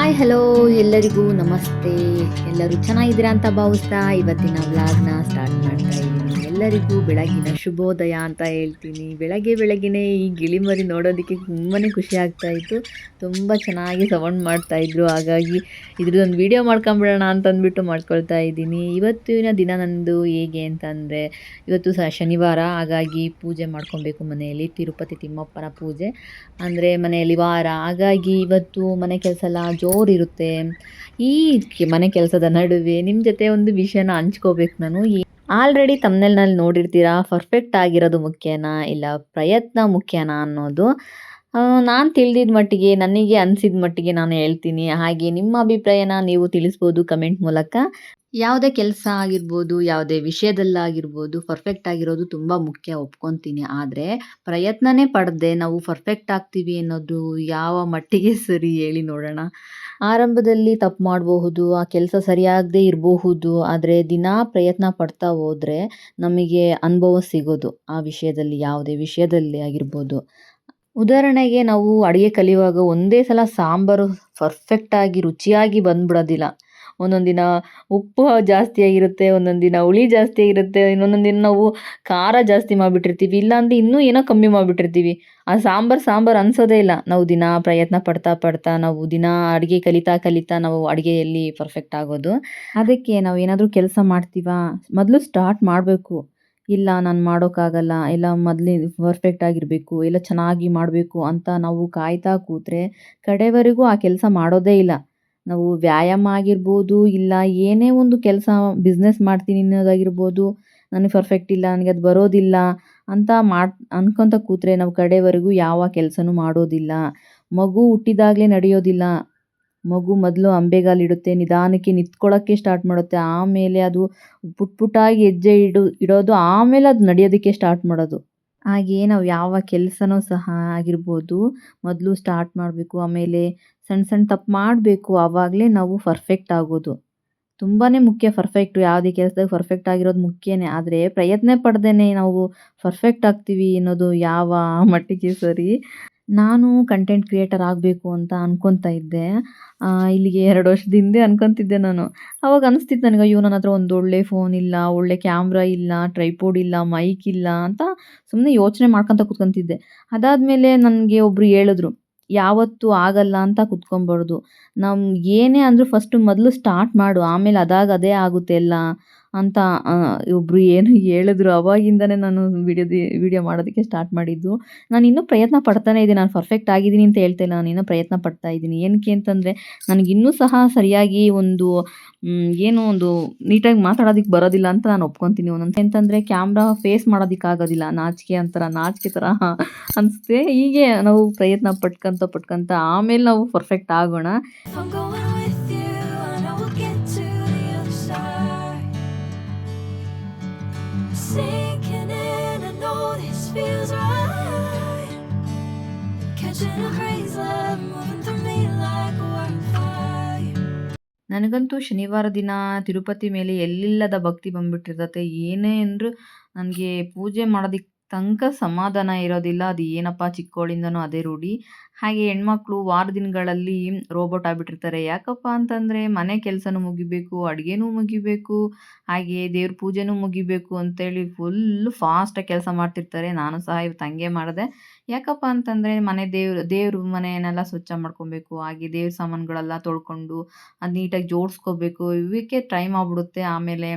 Hi hello ಎಲ್ಲರಿಗೂ ನಮಸ್ತೆ. ಎಲ್ಲರೂ ಚೆನ್ನಾಗಿದ್ದೀರಾ ಅಂತ ಭಾವಿಸ್ತಾ ಇವತ್ತಿನ ವ್ಲಾಗ್ನ ಸ್ಟಾರ್ಟ್ ಮಾಡ್ತಾ ಇದ್ದೀನಿ. ಎಲ್ಲರಿಗೂ ಬೆಳಗಿನ ಶುಭೋದಯ ಅಂತ ಹೇಳ್ತೀನಿ. ಬೆಳಗ್ಗೆನೇ ಈ ಗಿಳಿಮರಿ ನೋಡೋದಕ್ಕೆ ತುಂಬಾ ಖುಷಿ ಆಗ್ತಾ ಇತ್ತು. ತುಂಬ ಚೆನ್ನಾಗಿ ಸೌಂಡ್ ಮಾಡ್ತಾಯಿದ್ರು. ಹಾಗಾಗಿ ಇದ್ರದ್ದೊಂದು ವೀಡಿಯೋ ಮಾಡ್ಕೊಂಬಿಡೋಣ ಅಂತಂದ್ಬಿಟ್ಟು ಮಾಡ್ಕೊಳ್ತಾ ಇದ್ದೀನಿ. ಇವತ್ತಿನ ದಿನ ನಂದು ಹೇಗೆ ಅಂತಂದರೆ, ಇವತ್ತು ಶನಿವಾರ, ಹಾಗಾಗಿ ಪೂಜೆ ಮಾಡ್ಕೊಬೇಕು ಮನೆಯಲ್ಲಿ. ತಿರುಪತಿ ತಿಮ್ಮಪ್ಪನ ಪೂಜೆ ಅಂದರೆ ಮನೆಯಲ್ಲಿ ವಾರ, ಹಾಗಾಗಿ ಇವತ್ತು ಮನೆ ಕೆಲಸ ಎಲ್ಲ ಜೋರಿರುತ್ತೆ. ಈ ಮನೆ ಕೆಲಸದ ನಡುವೆ ನಿಮ್ಮ ಜೊತೆ ಒಂದು ವಿಷಯನ ಹಂಚ್ಕೋಬೇಕು ನಾನು. ಆಲ್ರೆಡಿ ತಮ್ನೆಲ್ನಲ್ಲಿ ನೋಡಿರ್ತೀರಾ, ಪರ್ಫೆಕ್ಟ್ ಆಗಿರೋದು ಮುಖ್ಯನಾ ಇಲ್ಲ ಪ್ರಯತ್ನ ಮುಖ್ಯನಾ ಅನ್ನೋದು. ನಾನು ತಿಳಿದಿದ್ದ ಮಟ್ಟಿಗೆ, ನನಗೆ ಅನಿಸಿದ ಮಟ್ಟಿಗೆ ನಾನು ಹೇಳ್ತೀನಿ. ಹಾಗೆ ನಿಮ್ಮ ಅಭಿಪ್ರಾಯನ ನೀವು ತಿಳಿಸ್ಬೋದು ಕಮೆಂಟ್ ಮೂಲಕ. ಯಾವುದೇ ಕೆಲಸ ಆಗಿರ್ಬೋದು, ಯಾವುದೇ ವಿಷಯದಲ್ಲಾಗಿರ್ಬೋದು, ಪರ್ಫೆಕ್ಟ್ ಆಗಿರೋದು ತುಂಬ ಮುಖ್ಯ, ಒಪ್ಕೊತೀನಿ. ಆದರೆ ಪ್ರಯತ್ನನೇ ಪಡದೆ ನಾವು ಪರ್ಫೆಕ್ಟ್ ಆಗ್ತೀವಿ ಅನ್ನೋದು ಯಾವ ಮಟ್ಟಿಗೆ ಸರಿ ಹೇಳಿ ನೋಡೋಣ. ಆರಂಭದಲ್ಲಿ ತಪ್ಪು ಮಾಡಬಹುದು, ಆ ಕೆಲಸ ಸರಿಯಾಗದೇ ಇರಬಹುದು. ಆದರೆ ದಿನಾ ಪ್ರಯತ್ನ ಪಡ್ತಾ ಹೋದರೆ ನಮಗೆ ಅನುಭವ ಸಿಗೋದು ಆ ವಿಷಯದಲ್ಲಿ, ಯಾವುದೇ ವಿಷಯದಲ್ಲಿ ಆಗಿರ್ಬೋದು. ಉದಾಹರಣೆಗೆ ನಾವು ಅಡುಗೆ ಕಲಿಯುವಾಗ ಒಂದೇ ಸಲ ಸಾಂಬಾರು ಪರ್ಫೆಕ್ಟಾಗಿ ರುಚಿಯಾಗಿ ಬಂದ್ಬಿಡೋದಿಲ್ಲ. ಒಂದೊಂದು ದಿನ ಉಪ್ಪು ಜಾಸ್ತಿ ಆಗಿರುತ್ತೆ, ಒಂದೊಂದು ದಿನ ಹುಳಿ ಜಾಸ್ತಿ ಆಗಿರುತ್ತೆ, ಇನ್ನೊಂದೊಂದು ದಿನ ನಾವು ಖಾರ ಜಾಸ್ತಿ ಮಾಡಿಬಿಟ್ಟಿರ್ತೀವಿ, ಇಲ್ಲಾಂದರೆ ಇನ್ನೂ ಏನೋ ಕಮ್ಮಿ ಮಾಡಿಬಿಟ್ಟಿರ್ತೀವಿ. ಆ ಸಾಂಬಾರು ಅನಿಸೋದೇ ಇಲ್ಲ. ನಾವು ದಿನ ಪ್ರಯತ್ನ ಪಡ್ತಾ ನಾವು ದಿನ ಅಡುಗೆ ಕಲಿತಾ ನಾವು ಅಡುಗೆಯಲ್ಲಿ ಪರ್ಫೆಕ್ಟ್ ಆಗೋದು. ಅದಕ್ಕೆ ನಾವು ಏನಾದರೂ ಕೆಲಸ ಮಾಡ್ತೀವಾ, ಮೊದಲು ಸ್ಟಾರ್ಟ್ ಮಾಡಬೇಕು. ಇಲ್ಲ ನಾನು ಮಾಡೋಕ್ಕಾಗಲ್ಲ, ಇಲ್ಲ ಮೊದಲೇ ಪರ್ಫೆಕ್ಟ್ ಆಗಿರಬೇಕು, ಇಲ್ಲ ಚೆನ್ನಾಗಿ ಮಾಡಬೇಕು ಅಂತ ನಾವು ಕಾಯ್ತಾ ಕೂತ್ರೆ ಕಡೆವರೆಗೂ ಆ ಕೆಲಸ ಮಾಡೋದೇ ಇಲ್ಲ. ನಾವು ವ್ಯಾಯಾಮ ಆಗಿರ್ಬೋದು, ಇಲ್ಲ ಏನೇ ಒಂದು ಕೆಲಸ, ಬಿಸ್ನೆಸ್ ಮಾಡ್ತೀನಿ ಅನ್ನೋದಾಗಿರ್ಬೋದು, ನನಗೆ ಪರ್ಫೆಕ್ಟ್ ಇಲ್ಲ, ನನಗೆ ಅದು ಬರೋದಿಲ್ಲ ಅಂತ ಅನ್ಕೊತ ಕೂತ್ರೆ ನಾವು ಕಡೆವರೆಗೂ ಯಾವ ಕೆಲಸನೂ ಮಾಡೋದಿಲ್ಲ. ಮಗು ಹುಟ್ಟಿದಾಗಲೇ ನಡೆಯೋದಿಲ್ಲ. ಮಗು ಮೊದಲು ಅಂಬೆಗಾಲಿಡುತ್ತೆ, ನಿಧಾನಕ್ಕೆ ನಿಂತ್ಕೊಳ್ಳೋಕ್ಕೆ ಸ್ಟಾರ್ಟ್ ಮಾಡುತ್ತೆ, ಆಮೇಲೆ ಅದು ಪುಟ್ಟಾಗಿ ಹೆಜ್ಜೆ ಇಡೋದು, ಆಮೇಲೆ ಅದು ನಡೆಯೋದಕ್ಕೆ ಸ್ಟಾರ್ಟ್ ಮಾಡೋದು. ಹಾಗೆಯೇ ನಾವು ಯಾವ ಕೆಲಸನೂ ಸಹ ಆಗಿರ್ಬೋದು, ಮೊದಲು ಸ್ಟಾರ್ಟ್ ಮಾಡಬೇಕು, ಆಮೇಲೆ ಸಣ್ಣ ತಪ್ಪು ಮಾಡಬೇಕು, ಆವಾಗಲೇ ನಾವು ಪರ್ಫೆಕ್ಟ್ ಆಗೋದು. ತುಂಬಾ ಮುಖ್ಯ ಪರ್ಫೆಕ್ಟು. ಯಾವುದೇ ಕೆಲಸದಾಗ ಪರ್ಫೆಕ್ಟ್ ಆಗಿರೋದು ಮುಖ್ಯನೇ. ಆದರೆ ಪ್ರಯತ್ನ ಪಡ್ದೇ ನಾವು ಪರ್ಫೆಕ್ಟ್ ಆಗ್ತೀವಿ ಅನ್ನೋದು ಯಾವ ಮಟ್ಟಿಗೆ ಸರಿ. ನಾನು ಕಂಟೆಂಟ್ ಕ್ರಿಯೇಟರ್ ಆಗಬೇಕು ಅಂತ ಅನ್ಕೊತಾ ಇದ್ದೆ. ಇಲ್ಲಿಗೆ 2 ವರ್ಷದ ಹಿಂದೆ ಅನ್ಕೊತಿದ್ದೆ ನಾನು. ಅವಾಗ ಅನಿಸ್ತಿತ್ತು ನನಗೆ, ಅಯ್ಯೋ ನನ್ನ ಹತ್ರ ಒಂದು ಒಳ್ಳೆ ಫೋನ್ ಇಲ್ಲ, ಒಳ್ಳೆ ಕ್ಯಾಮ್ರಾ ಇಲ್ಲ, ಟ್ರೈಪೋಡ್ ಇಲ್ಲ, ಮೈಕ್ ಇಲ್ಲ ಅಂತ ಸುಮ್ಮನೆ ಯೋಚನೆ ಮಾಡ್ಕೊತ ಕೂತ್ಕೊಂತಿದ್ದೆ. ಅದಾದಮೇಲೆ ನನಗೆ ಒಬ್ಬರು ಹೇಳಿದ್ರು, ಯಾವತ್ತೂ ಆಗಲ್ಲ ಅಂತ ಕುತ್ಕೊಬಾರ್ದು. ಏನೇ ಅಂದರೂ ಫಸ್ಟು ಮೊದಲು ಸ್ಟಾರ್ಟ್ ಮಾಡು, ಆಮೇಲೆ ಅದೇ ಆಗುತ್ತೆ ಎಲ್ಲ ಅಂತ ಒಬ್ಬರು ಏನು ಹೇಳಿದ್ರು. ಅವಾಗಿಂದನೇ ನಾನು ವಿಡಿಯೋ ಮಾಡೋದಕ್ಕೆ ಸ್ಟಾರ್ಟ್ ಮಾಡಿದ್ದು. ನಾನು ಇನ್ನೂ ಪ್ರಯತ್ನ ಪಡ್ತಾನೇ ಇದ್ದೀನಿ. ನಾನು ಪರ್ಫೆಕ್ಟ್ ಆಗಿದ್ದೀನಿ ಅಂತ ಹೇಳ್ತಾ ಇಲ್ಲ, ನಾನು ಇನ್ನೂ ಪ್ರಯತ್ನ ಪಡ್ತಾ ಇದ್ದೀನಿ. ಏನಕ್ಕೆ ಅಂತಂದರೆ, ನನಗಿನ್ನೂ ಸಹ ಸರಿಯಾಗಿ ಏನೋ ಒಂದು ನೀಟಾಗಿ ಮಾತಾಡೋದಕ್ಕೆ ಬರೋದಿಲ್ಲ ಅಂತ ನಾನು ಒಪ್ಕೊತೀನಿ. ಒಂದೊಂದು ಅಂತಂದರೆ ಕ್ಯಾಮ್ರಾ ಫೇಸ್ ಮಾಡೋದಕ್ಕಾಗೋದಿಲ್ಲ, ನಾಚಿಕೆ ಥರ ಅನಿಸುತ್ತೆ. ಹೀಗೆ ನಾವು ಪ್ರಯತ್ನ ಪಟ್ಕೊಂತ ಆಮೇಲೆ ನಾವು ಪರ್ಫೆಕ್ಟ್ ಆಗೋಣ. ನನಗಂತೂ ಶನಿವಾರ ದಿನ ತಿರುಪತಿ ಮೇಲೆ ಎಲ್ಲಿಲ್ಲದ ಭಕ್ತಿ ಬಂದ್ಬಿಟ್ಟಿರ್ತತೆ. ಏನೇ ಅಂದರೂ ನನಗೆ ಪೂಜೆ ಮಾಡೋದಕ್ಕೆ ತನಕ ಸಮಾಧಾನ ಇರೋದಿಲ್ಲ. ಅದು ಏನಪ್ಪ, ಚಿಕ್ಕವಳಿಂದನೂ ಅದೇ ರೂಢಿ. ಹಾಗೆ ಹೆಣ್ಮಕ್ಳು ವಾರ ದಿನಗಳಲ್ಲಿ ರೋಬೋಟ್ ಆಗಿಬಿಟ್ಟಿರ್ತಾರೆ. ಯಾಕಪ್ಪ ಅಂತಂದರೆ ಮನೆ ಕೆಲಸನೂ ಮುಗಿಬೇಕು, ಅಡುಗೆನೂ ಮುಗಿಬೇಕು, ಹಾಗೆ ದೇವ್ರ ಪೂಜೆನೂ ಮುಗಿಬೇಕು ಅಂತೇಳಿ ಫುಲ್ಲು ಫಾಸ್ಟಾಗಿ ಕೆಲಸ ಮಾಡ್ತಿರ್ತಾರೆ. ನಾನು ಸಹ ಇವತ್ತು ಹಂಗೆ ಮಾಡಿದೆ. ಯಾಕಪ್ಪ ಅಂತಂದರೆ ದೇವ್ರ ಮನೆಯನ್ನೆಲ್ಲ ಸ್ವಚ್ಛ ಮಾಡ್ಕೊಬೇಕು, ಹಾಗೆ ದೇವ್ರ ಸಾಮಾನುಗಳೆಲ್ಲ ತೊಳ್ಕೊಂಡು ಅದು ನೀಟಾಗಿ ಜೋಡಿಸ್ಕೋಬೇಕು. ಇವಕ್ಕೆ ಟೈಮ್ ಆಗ್ಬಿಡುತ್ತೆ. ಆಮೇಲೆ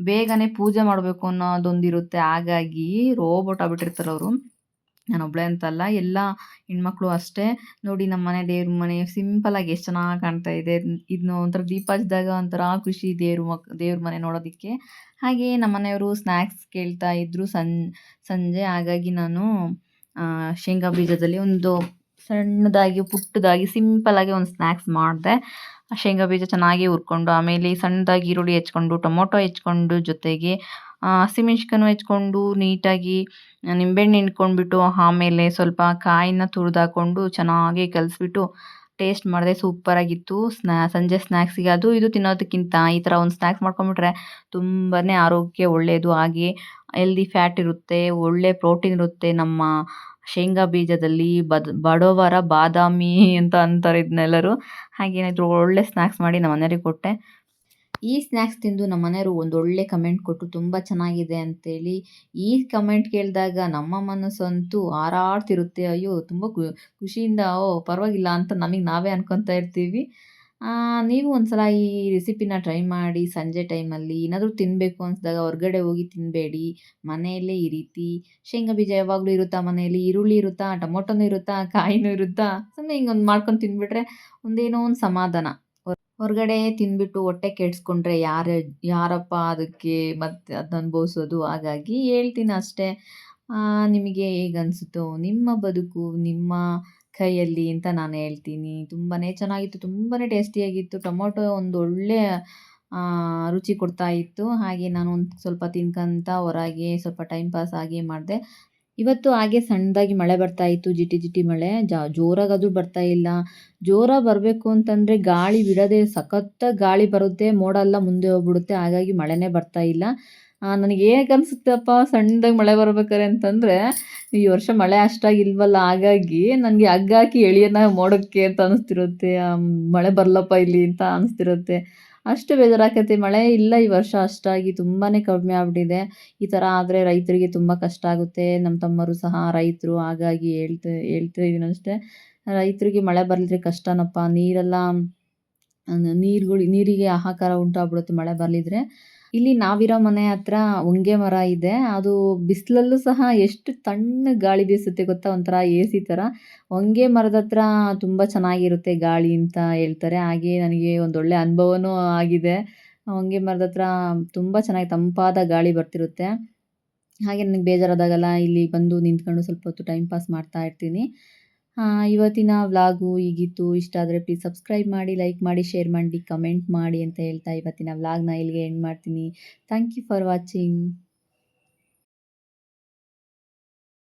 ಬೇಗನೆ ಪೂಜೆ ಮಾಡಬೇಕು ಅನ್ನೋದೊಂದಿರುತ್ತೆ. ಹಾಗಾಗಿ ರೋಬೋಟ್ ಆಗ್ಬಿಟ್ಟಿರ್ತಾರೆ ಅವರು. ನಾನೊಬ್ಬಳೇ ಅಂತಲ್ಲ, ಎಲ್ಲ ಹೆಣ್ಮಕ್ಳು ಅಷ್ಟೇ. ನೋಡಿ ನಮ್ಮ ಮನೆ ದೇವ್ರ ಮನೆ ಸಿಂಪಲಾಗಿ ಎಷ್ಟು ಚೆನ್ನಾಗಿ ಕಾಣ್ತಾ ಇದೆ. ಇದನ್ನ ಒಂಥರ ದೀಪ ಹಚ್ಚಿದಾಗ ಒಂಥರ ಖುಷಿ ದೇವ್ರ ಮನೆ ನೋಡೋದಕ್ಕೆ. ಹಾಗೆ ನಮ್ಮ ಮನೆಯವರು ಸ್ನ್ಯಾಕ್ಸ್ ಕೇಳ್ತಾ ಇದ್ದರು ಸಂಜೆ. ಹಾಗಾಗಿ ನಾನು ಶೇಂಗಾ ಬೀಜದಲ್ಲಿ ಒಂದು ಸಣ್ಣದಾಗಿ ಪುಟ್ಟದಾಗಿ ಸಿಂಪಲಾಗಿ ಒಂದು ಸ್ನ್ಯಾಕ್ಸ್ ಮಾಡಿದೆ. ಶೇಂಗಾ ಬೀಜ ಚೆನ್ನಾಗಿ ಹುರ್ಕೊಂಡು, ಆಮೇಲೆ ಸಣ್ಣದಾಗಿ ಈರುಳ್ಳಿ ಹೆಚ್ಕೊಂಡು, ಟೊಮೊಟೊ ಹೆಚ್ಕೊಂಡು, ಜೊತೆಗೆ ಹಸಿಮೆಣ್ಸಿನ್ಕಾಯಿನೂ ಹೆಚ್ಕೊಂಡು, ನೀಟಾಗಿ ನಿಂಬೆಹಣ್ಣು ಹಿಂಡ್ಕೊಂಡ್ಬಿಟ್ಟು, ಆಮೇಲೆ ಸ್ವಲ್ಪ ಕಾಯಿನ ತುರಿದಾಕೊಂಡು ಚೆನ್ನಾಗಿ ಕಲಿಸ್ಬಿಟ್ಟು ಟೇಸ್ಟ್ ಮಾಡಿದೆ. ಸೂಪರಾಗಿತ್ತು. ಸಂಜೆ ಸ್ನ್ಯಾಕ್ಸಿಗೆ ಅದು ಇದು ತಿನ್ನೋದಕ್ಕಿಂತ ಈ ಥರ ಒಂದು ಸ್ನ್ಯಾಕ್ಸ್ ಮಾಡ್ಕೊಂಬಿಟ್ರೆ ತುಂಬಾ ಆರೋಗ್ಯಕ್ಕೆ ಒಳ್ಳೆಯದು. ಹಾಗೆ ಹೆಲ್ದಿ ಫ್ಯಾಟ್ ಇರುತ್ತೆ, ಒಳ್ಳೆ ಪ್ರೋಟೀನ್ ಇರುತ್ತೆ. ನಮ್ಮ ಶೇಂಗಾ ಬೀಜದಲ್ಲಿ ಬಡವರ ಬಾದಾಮಿ ಅಂತ ಅಂತಾರೆ ಇದನ್ನೆಲ್ಲರೂ. ಹಾಗೇನಾದ್ರು ಒಳ್ಳೆ ಸ್ನ್ಯಾಕ್ಸ್ ಮಾಡಿ ನಮ್ಮ ಮನೆಯವ್ರಿಗೆ ಕೊಟ್ಟೆ. ಈ ಸ್ನ್ಯಾಕ್ಸ್ ತಿಂದು ನಮ್ಮ ಮನೆಯವರು ಒಂದೊಳ್ಳೆ ಕಮೆಂಟ್ ಕೊಟ್ಟರು, ತುಂಬ ಚೆನ್ನಾಗಿದೆ ಅಂತೇಳಿ. ಈ ಕಮೆಂಟ್ ಕೇಳಿದಾಗ ನಮ್ಮ ಮನಸ್ಸಂತೂ ಹಾರಾಡ್ತಿರುತ್ತೆ. ಅಯ್ಯೋ! ತುಂಬ ಖುಷಿಯಿಂದ ಪರವಾಗಿಲ್ಲ ಅಂತ ನಮಗೆ ನಾವೇ ಅನ್ಕೊತಾ ಇರ್ತೀವಿ. ನೀವು ಒಂದ್ಸಲ ಈ ರೆಸಿಪಿನ ಟ್ರೈ ಮಾಡಿ. ಸಂಜೆ ಟೈಮಲ್ಲಿ ಏನಾದರೂ ತಿನ್ನಬೇಕು ಅನಿಸಿದಾಗ ಹೊರಗಡೆ ಹೋಗಿ ತಿನ್ನಬೇಡಿ. ಮನೆಯಲ್ಲೇ ಈ ರೀತಿ ಶೇಂಗಾ ಬೀಜ ಯಾವಾಗಲೂ ಇರುತ್ತಾ ಮನೆಯಲ್ಲಿ, ಈರುಳ್ಳಿ ಇರುತ್ತಾ, ಟೊಮೊಟೊನೂ ಇರುತ್ತಾ, ಕಾಯಿನೂ ಇರುತ್ತಾ, ಸುಮ್ಮನೆ ಹಿಂಗೊಂದು ಮಾಡ್ಕೊಂಡು ತಿಂದುಬಿಟ್ರೆ ಒಂದೇನೋ ಒಂದು ಸಮಾಧಾನ. ಹೊರಗಡೆ ತಿಂದ್ಬಿಟ್ಟು ಹೊಟ್ಟೆ ಕೆಡಿಸ್ಕೊಂಡ್ರೆ ಯಾರಪ್ಪ ಅದಕ್ಕೆ ಮತ್ತೆ ಅದನ್ನ ಅನುಭವಿಸೋದು. ಹಾಗಾಗಿ ಹೇಳ್ತೀನಿ ಅಷ್ಟೇ. ನಿಮಗೆ ಹೇಗನ್ಸುತ್ತೋ ನಿಮ್ಮ ಬದುಕು ನಿಮ್ಮ ಕೈಯಲ್ಲಿ ಅಂತ ನಾನು ಹೇಳ್ತೀನಿ. ತುಂಬಾ ಚೆನ್ನಾಗಿತ್ತು, ತುಂಬಾ ಟೇಸ್ಟಿಯಾಗಿತ್ತು. ಟೊಮೊಟೊ ಒಂದು ಒಳ್ಳೆ ರುಚಿ ಕೊಡ್ತಾ ಇತ್ತು. ಹಾಗೆ ನಾನು ಒಂದು ಸ್ವಲ್ಪ ತಿನ್ಕೊಂತ ಹೊರಗೆ ಸ್ವಲ್ಪ ಟೈಮ್ ಪಾಸ್ ಹಾಗೆ ಮಾಡಿದೆ. ಇವತ್ತು ಹಾಗೆ ಸಣ್ಣದಾಗಿ ಮಳೆ ಬರ್ತಾ ಇತ್ತು, ಜಿಟಿ ಜಿಟಿ ಮಳೆ. ಜೋರಾಗದು ಬರ್ತಾ ಇಲ್ಲ. ಜೋರಾಗಿ ಬರಬೇಕು ಅಂತಂದರೆ ಗಾಳಿ ಬಿಡದೆ ಸಖತ್ತಾಗಿ ಗಾಳಿ ಬರುತ್ತೆ, ಮೋಡ ಎಲ್ಲ ಮುಂದೆ ಹೋಗ್ಬಿಡುತ್ತೆ. ಹಾಗಾಗಿ ಮಳೆನೇ ಬರ್ತಾ ಇಲ್ಲ. ನನಗೆ ಹೇಗೆ ಅನಿಸುತ್ತಪ್ಪ ಸಣ್ಣದಾಗಿ ಮಳೆ ಬರ್ಬೇಕಾರೆ ಅಂತಂದರೆ, ಈ ವರ್ಷ ಮಳೆ ಅಷ್ಟಾಗಿ ಇಲ್ವಲ್ಲ, ಹಾಗಾಗಿ ನನಗೆ ಹಗ್ಗ ಹಾಕಿ ಎಳೆಯೋಣ ಮೋಡಕ್ಕೆ ಅಂತ ಅನಿಸ್ತಿರುತ್ತೆ. ಮಳೆ ಬರಲಪ್ಪ ಇಲ್ಲಿ ಅಂತ ಅನಿಸ್ತಿರುತ್ತೆ. ಅಷ್ಟು ಬೇಜಾರಾಗತ್ತೆ. ಮಳೆ ಇಲ್ಲ ಈ ವರ್ಷ ಅಷ್ಟಾಗಿ, ತುಂಬಾ ಕಡಿಮೆ ಆಗ್ಬಿಟ್ಟಿದೆ. ಈ ಥರ ಆದರೆ ರೈತರಿಗೆ ತುಂಬ ಕಷ್ಟ ಆಗುತ್ತೆ. ನಮ್ಮ ತಮ್ಮರು ಸಹ ರೈತರು, ಹಾಗಾಗಿ ಹೇಳ್ತಾ ಇದೀನಿ ಅಷ್ಟೇ. ರೈತರಿಗೆ ಮಳೆ ಬರಲಿದ್ರೆ ಕಷ್ಟನಪ್ಪ. ನೀರಿಗೆ ಹಾಹಾಕಾರ ಉಂಟಾಗ್ಬಿಡುತ್ತೆ ಮಳೆ ಬರಲಿದ್ರೆ. ಇಲ್ಲಿ ನಾವಿರೋ ಮನೆ ಹತ್ರ ಹೊಂಗೆ ಮರ ಇದೆ. ಅದು ಬಿಸಿಲಲ್ಲೂ ಸಹ ಎಷ್ಟು ತಣ್ಣಗೆ ಗಾಳಿ ಬೀಸುತ್ತೆ ಗೊತ್ತಾ, ಒಂಥರ AC ಥರ. ಹೊಂಗೆ ಮರದ ಹತ್ರ ತುಂಬ ಚೆನ್ನಾಗಿರುತ್ತೆ ಗಾಳಿ ಅಂತ ಹೇಳ್ತಾರೆ. ಹಾಗೆ ನನಗೆ ಒಂದೊಳ್ಳೆ ಅನುಭವನೂ ಆಗಿದೆ. ಹೊಂಗೆ ಮರದ ಹತ್ರ ತುಂಬ ಚೆನ್ನಾಗಿ ತಂಪಾದ ಗಾಳಿ ಬರ್ತಿರುತ್ತೆ. ಹಾಗೆ ನನಗೆ ಬೇಜಾರಾದಾಗೆಲ್ಲ ಇಲ್ಲಿ ಬಂದು ನಿಂತ್ಕೊಂಡು ಸ್ವಲ್ಪ ಹೊತ್ತು ಟೈಮ್ ಪಾಸ್ ಮಾಡ್ತಾ ಇರ್ತೀನಿ. ಇವತ್ತಿನ ವ್ಲಾಗು ಹೀಗಿತ್ತು. ಇಷ್ಟ ಆದರೆ ಪ್ಲೀಸ್ ಸಬ್ಸ್ಕ್ರೈಬ್ ಮಾಡಿ, ಲೈಕ್ ಮಾಡಿ, ಶೇರ್ ಮಾಡಿ, ಕಮೆಂಟ್ ಮಾಡಿ ಅಂತ ಹೇಳ್ತಾ ಇವತ್ತಿನ ವ್ಲಾಗ್ನ ಇಲ್ಲಿಗೆ ಎಂಡ್ ಮಾಡ್ತೀನಿ. Thank you for watching.